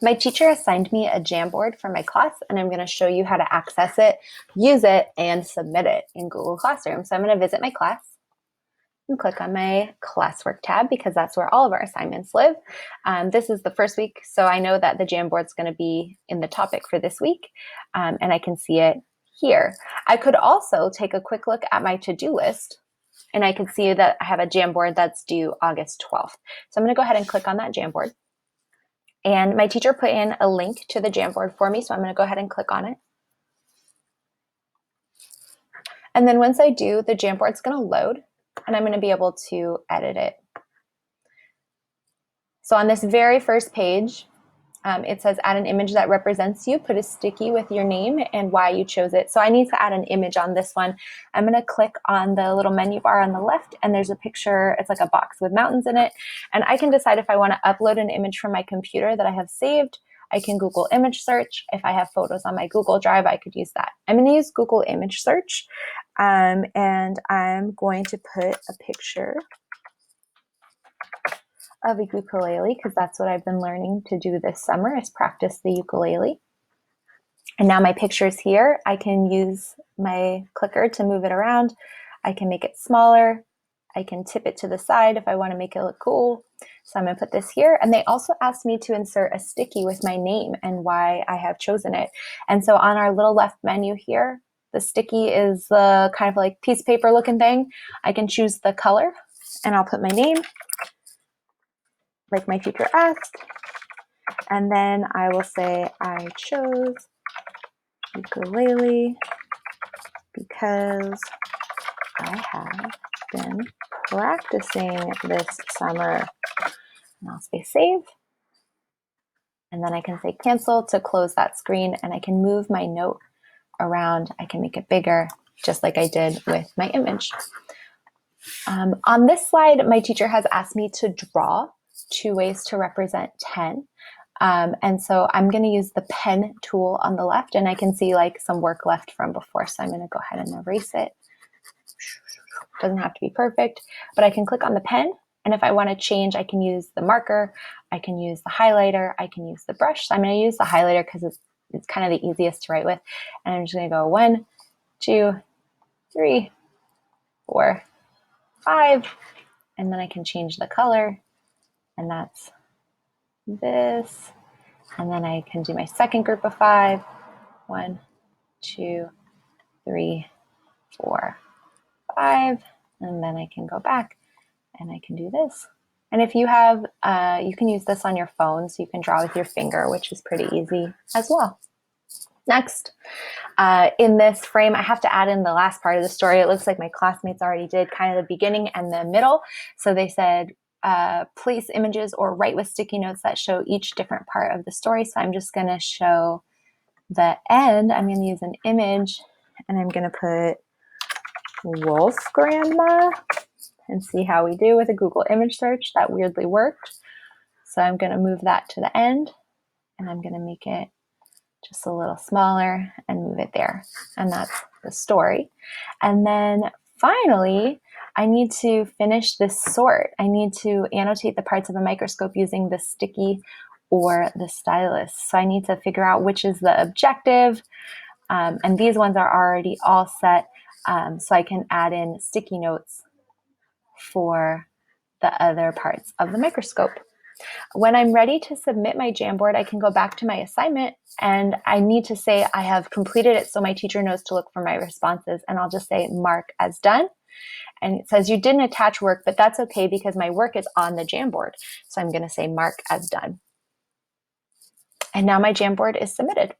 My teacher assigned me a Jamboard for my class, and I'm going to show you how to access it, use it, and submit it in Google Classroom. So I'm going to visit my class and click on my classwork tab because that's where all of our assignments live. This is the first week, so I know that the Jamboard is going to be in the topic for this week, and I can see it here. I could also take a quick look at my to-do list, and I can see that I have a Jamboard that's due August 12th. So I'm going to go ahead and click on that Jamboard. And my teacher put in a link to the Jamboard for me, so I'm going to go ahead and click on it. And then once I do, the Jamboard's going to load, and I'm going to be able to edit it. So on this very first page, it says add an image that represents you, put a sticky with your name and why you chose it. So I need to add an image on this one. I'm going to click on the little menu bar on the left, and there's a picture. It's like a box with mountains in it. And I can decide if I want to upload an image from my computer that I have saved. I can Google image search. If I have photos on my Google Drive, I could use that. I'm going to use Google image search, and I'm going to put a picture of a ukulele because that's what I've been learning to do this summer is practice the ukulele. And now my picture's here. I can use my clicker to move it around. I can make it smaller. I can tip it to the side if I want to make it look cool. So I'm going to put this here. And they also asked me to insert a sticky with my name and why I have chosen it. And so on our little left menu here, the sticky is the kind of like piece of paper looking thing. I can choose the color and I'll put my name like my teacher asked, and then I will say I chose ukulele because I have been practicing this summer. And I'll say save, and then I can say cancel to close that screen, and I can move my note around. I can make it bigger, just like I did with my image. On this slide, my teacher has asked me to draw 2 ways to represent 10. And so I'm going to use the pen tool on the left, and I can see like some work left from before. So I'm going to go ahead and erase it. Doesn't have to be perfect, but I can click on the pen. And if I want to change, I can use the marker. I can use the highlighter. I can use the brush. So I'm going to use the highlighter because it's kind of the easiest to write with. And I'm just going to go 1, 2, 3, 4, 5. And then I can change the color. And that's this. And then I can do my second group of 5. 1, 2, 3, 4, 5. And then I can go back and I can do this. And if you have, you can use this on your phone, so you can draw with your finger, which is pretty easy as well. Next, in this frame, I have to add in the last part of the story. It looks like my classmates already did kind of the beginning and the middle. So they said, place images or write with sticky notes that show each different part of the story. So I'm just going to show the end. I'm going to use an image, and I'm going to put wolf grandma and see how we do with a Google image search. That weirdly worked. So I'm going to move that to the end, and I'm going to make it just a little smaller and move it there. And that's the story. And then finally, I need to finish this sort. I need to annotate the parts of a microscope using the sticky or the stylus. So I need to figure out which is the objective. And these ones are already all set. So I can add in sticky notes for the other parts of the microscope. When I'm ready to submit my Jamboard, I can go back to my assignment, and I need to say I have completed it so my teacher knows to look for my responses. And I'll just say mark as done. And it says you didn't attach work, but that's okay because my work is on the Jamboard. So I'm going to say mark as done. And now my Jamboard is submitted.